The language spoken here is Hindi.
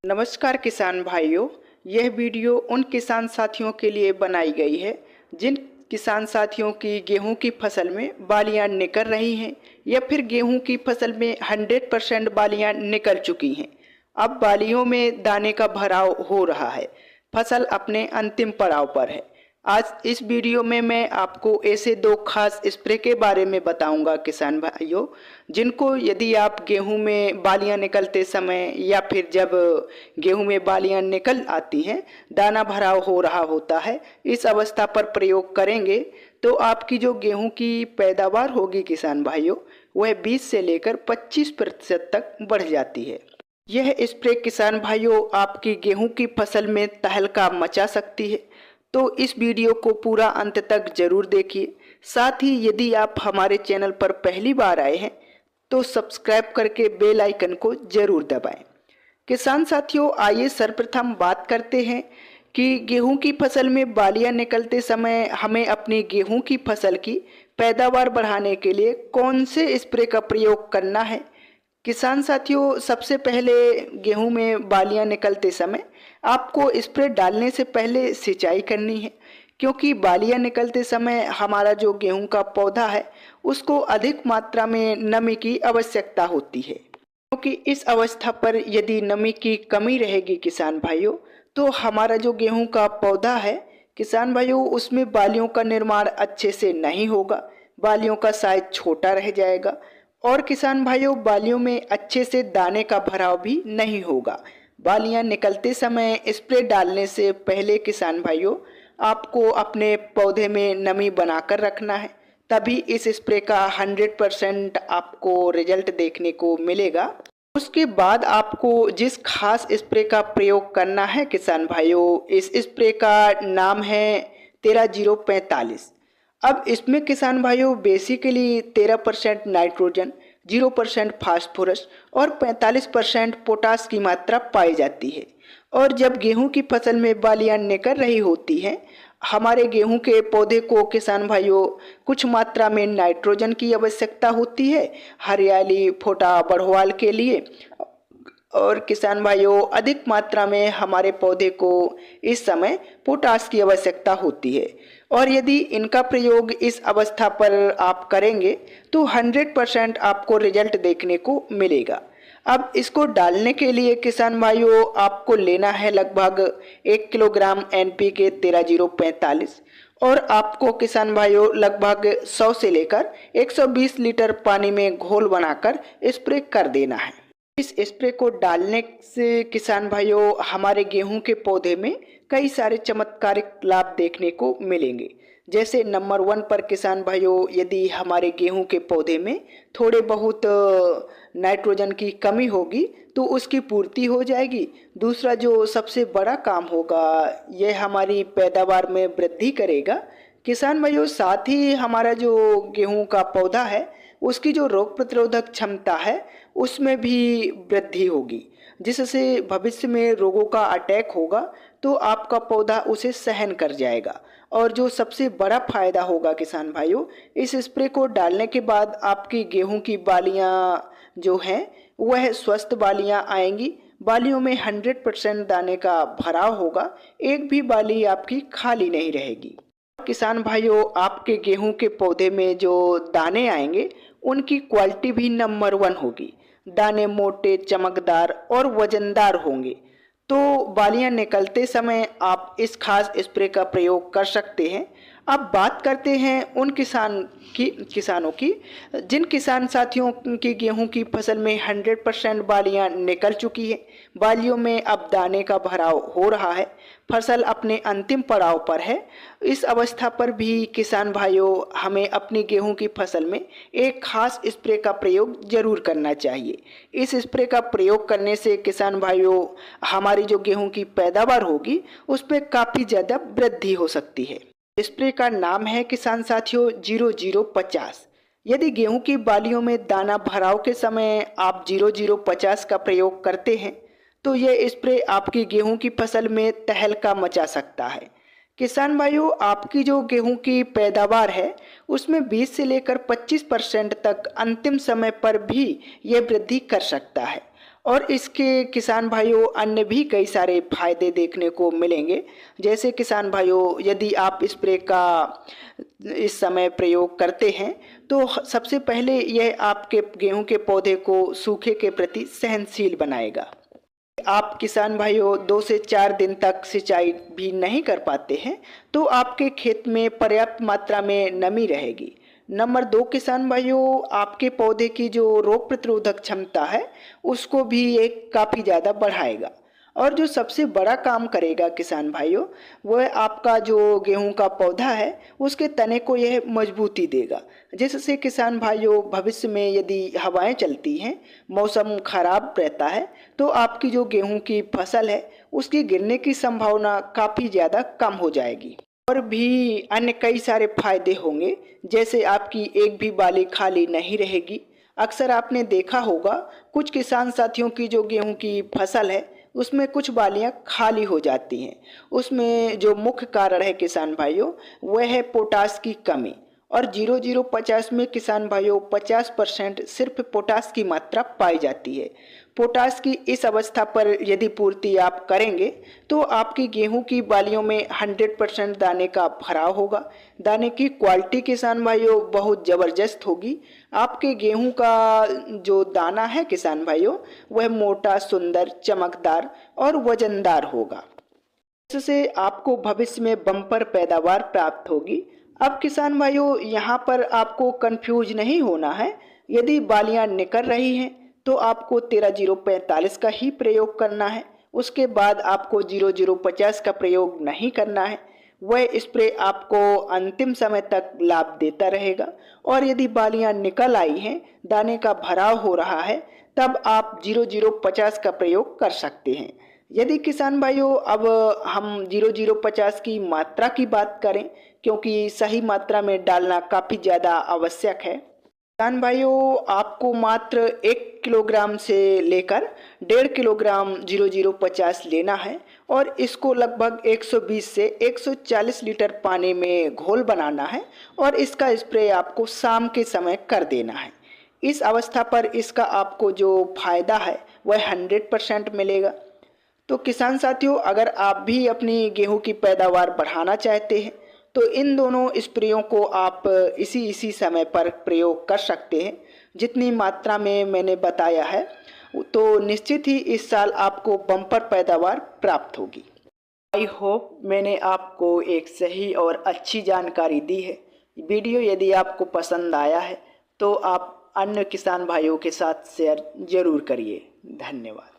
नमस्कार किसान भाइयों। यह वीडियो उन किसान साथियों के लिए बनाई गई है जिन किसान साथियों की गेहूं की फसल में बालियां निकल रही हैं या फिर गेहूं की फसल में 100% बालियां निकल चुकी हैं। अब बालियों में दाने का भराव हो रहा है, फसल अपने अंतिम पड़ाव पर है। आज इस वीडियो में मैं आपको ऐसे दो खास स्प्रे के बारे में बताऊंगा किसान भाइयों, जिनको यदि आप गेहूं में बालियां निकलते समय या फिर जब गेहूं में बालियां निकल आती हैं, दाना भराव हो रहा होता है, इस अवस्था पर प्रयोग करेंगे तो आपकी जो गेहूं की पैदावार होगी किसान भाइयों, वह 20 से लेकर 25% तक बढ़ जाती है। यह स्प्रे किसान भाइयों आपकी गेहूं की फसल में तहलका मचा सकती है, तो इस वीडियो को पूरा अंत तक जरूर देखिए। साथ ही यदि आप हमारे चैनल पर पहली बार आए हैं तो सब्सक्राइब करके बेल आइकन को जरूर दबाएं। किसान साथियों, आइए सर्वप्रथम बात करते हैं कि गेहूं की फसल में बालियां निकलते समय हमें अपनी गेहूं की फसल की पैदावार बढ़ाने के लिए कौन से स्प्रे का प्रयोग करना है। किसान साथियों, सबसे पहले गेहूं में बालियां निकलते समय आपको स्प्रे डालने से पहले सिंचाई करनी है, क्योंकि बालियां निकलते समय हमारा जो गेहूं का पौधा है उसको अधिक मात्रा में नमी की आवश्यकता होती है। क्योंकि इस अवस्था पर यदि नमी की कमी रहेगी किसान भाइयों, तो हमारा जो गेहूं का पौधा है किसान भाइयों, उसमें बालियों का निर्माण अच्छे से नहीं होगा, बालियों का साइज छोटा रह जाएगा और किसान भाइयों बालियों में अच्छे से दाने का भराव भी नहीं होगा। बालियां निकलते समय स्प्रे डालने से पहले किसान भाइयों आपको अपने पौधे में नमी बनाकर रखना है, तभी इस स्प्रे का 100% आपको रिजल्ट देखने को मिलेगा। उसके बाद आपको जिस खास स्प्रे का प्रयोग करना है किसान भाइयों, इस स्प्रे का नाम है 13-0-45। अब इसमें किसान भाइयों बेसिकली 13% नाइट्रोजन, 0% फास्फोरस और 45% पोटास की मात्रा पाई जाती है। और जब गेहूं की फसल में बालियां निकल रही होती हैं, हमारे गेहूं के पौधे को किसान भाइयों कुछ मात्रा में नाइट्रोजन की आवश्यकता होती है हरियाली फोटा बढ़वाल के लिए, और किसान भाइयों अधिक मात्रा में हमारे पौधे को इस समय पोटास की आवश्यकता होती है। और यदि इनका प्रयोग इस अवस्था पर आप करेंगे तो 100% आपको रिजल्ट देखने को मिलेगा। अब इसको डालने के लिए किसान भाइयों आपको लेना है लगभग 1 किलोग्राम NPK 13-0-45 और आपको किसान भाइयों लगभग 100 से लेकर 120 लीटर पानी में घोल बनाकर स्प्रे कर देना है। इस स्प्रे को डालने से किसान भाइयों हमारे गेहूं के पौधे में कई सारे चमत्कारिक लाभ देखने को मिलेंगे। जैसे नंबर 1 पर किसान भाइयों, यदि हमारे गेहूं के पौधे में थोड़े बहुत नाइट्रोजन की कमी होगी तो उसकी पूर्ति हो जाएगी। दूसरा जो सबसे बड़ा काम होगा, यह हमारी पैदावार में वृद्धि करेगा किसान भाइयों। साथ ही हमारा जो गेहूं का पौधा है उसकी जो रोग प्रतिरोधक क्षमता है उसमें भी वृद्धि होगी, जिससे भविष्य में रोगों का अटैक होगा तो आपका पौधा उसे सहन कर जाएगा। और जो सबसे बड़ा फायदा होगा किसान भाइयों, इस स्प्रे को डालने के बाद आपकी गेहूं की बालियां जो हैं वह स्वस्थ बालियां आएंगी। बालियों में 100% दाने का भराव होगा, एक भी बाली आपकी खाली नहीं रहेगी। किसान भाइयों आपके गेहूं के पौधे में जो दाने आएंगे उनकी क्वालिटी भी नंबर 1 होगी। दाने मोटे, चमकदार और वजनदार होंगे। तो बालियां निकलते समय आप इस खास स्प्रे का प्रयोग कर सकते हैं। अब बात करते हैं उन किसानों की जिन किसान साथियों की गेहूं की फसल में 100% बालियां निकल चुकी है, बालियों में अब दाने का भराव हो रहा है, फसल अपने अंतिम पड़ाव पर है। इस अवस्था पर भी किसान भाइयों हमें अपनी गेहूं की फसल में एक खास स्प्रे का प्रयोग जरूर करना चाहिए। इस स्प्रे का प्रयोग करने से किसान भाइयों हमारी जो गेहूं की पैदावार होगी उस पर काफ़ी ज़्यादा वृद्धि हो सकती है। स्प्रे का नाम है किसान साथियों 0050। यदि गेहूं की बालियों में दाना भराव के समय आप 0050 का प्रयोग करते हैं तो यह स्प्रे आपकी गेहूं की फसल में तहलका मचा सकता है। किसान भाइयों आपकी जो गेहूं की पैदावार है उसमें 20 से लेकर 25% तक अंतिम समय पर भी यह वृद्धि कर सकता है। और इसके किसान भाइयों अन्य भी कई सारे फायदे देखने को मिलेंगे। जैसे किसान भाइयों, यदि आप स्प्रे का इस समय प्रयोग करते हैं तो सबसे पहले यह आपके गेहूं के पौधे को सूखे के प्रति सहनशील बनाएगा। आप किसान भाइयों 2 से 4 दिन तक सिंचाई भी नहीं कर पाते हैं तो आपके खेत में पर्याप्त मात्रा में नमी रहेगी। नंबर 2, किसान भाइयों आपके पौधे की जो रोग प्रतिरोधक क्षमता है उसको भी ये काफ़ी ज़्यादा बढ़ाएगा। और जो सबसे बड़ा काम करेगा किसान भाइयों, वह आपका जो गेहूं का पौधा है उसके तने को यह मजबूती देगा, जिससे किसान भाइयों भविष्य में यदि हवाएं चलती हैं, मौसम खराब रहता है तो आपकी जो गेहूं की फसल है उसकी गिरने की संभावना काफ़ी ज़्यादा कम हो जाएगी। और भी अन्य कई सारे फायदे होंगे, जैसे आपकी एक भी बाली खाली नहीं रहेगी। अक्सर आपने देखा होगा कुछ किसान साथियों की जो गेहूं की फसल है उसमें कुछ बालियां खाली हो जाती हैं। उसमें जो मुख्य कारण है किसान भाइयों वह है पोटास की कमी। और 0050 में किसान भाइयों 50% सिर्फ पोटास की मात्रा पाई जाती है। पोटास की इस अवस्था पर यदि पूर्ति आप करेंगे तो आपकी गेहूं की बालियों में 100% दाने का भराव होगा। दाने की क्वालिटी किसान भाइयों बहुत ज़बरदस्त होगी। आपके गेहूं का जो दाना है किसान भाइयों वह मोटा, सुंदर, चमकदार और वजनदार होगा। इससे आपको भविष्य में बम्पर पैदावार प्राप्त होगी। अब किसान भाइयों यहाँ पर आपको कंफ्यूज नहीं होना है। यदि बालियाँ निकल रही हैं तो आपको 13045 का ही प्रयोग करना है। उसके बाद आपको 0050 का प्रयोग नहीं करना है। वह स्प्रे आपको अंतिम समय तक लाभ देता रहेगा। और यदि बालियाँ निकल आई हैं, दाने का भराव हो रहा है, तब आप 0050 का प्रयोग कर सकते हैं। यदि किसान भाइयों अब हम 0050 की मात्रा की बात करें, क्योंकि सही मात्रा में डालना काफ़ी ज़्यादा आवश्यक है। किसान भाइयों आपको मात्र 1 किलोग्राम से लेकर 1.5 किलोग्राम 0050 लेना है और इसको लगभग 120 से 140 लीटर पानी में घोल बनाना है और इसका स्प्रे आपको शाम के समय कर देना है। इस अवस्था पर इसका आपको जो फायदा है वह 100% मिलेगा। तो किसान साथियों, अगर आप भी अपनी गेहूं की पैदावार बढ़ाना चाहते हैं तो इन दोनों स्प्रेयों को आप इसी समय पर प्रयोग कर सकते हैं जितनी मात्रा में मैंने बताया है। तो निश्चित ही इस साल आपको बम्पर पैदावार प्राप्त होगी। आई होप मैंने आपको एक सही और अच्छी जानकारी दी है। वीडियो यदि आपको पसंद आया है तो आप अन्य किसान भाइयों के साथ शेयर जरूर करिए। धन्यवाद।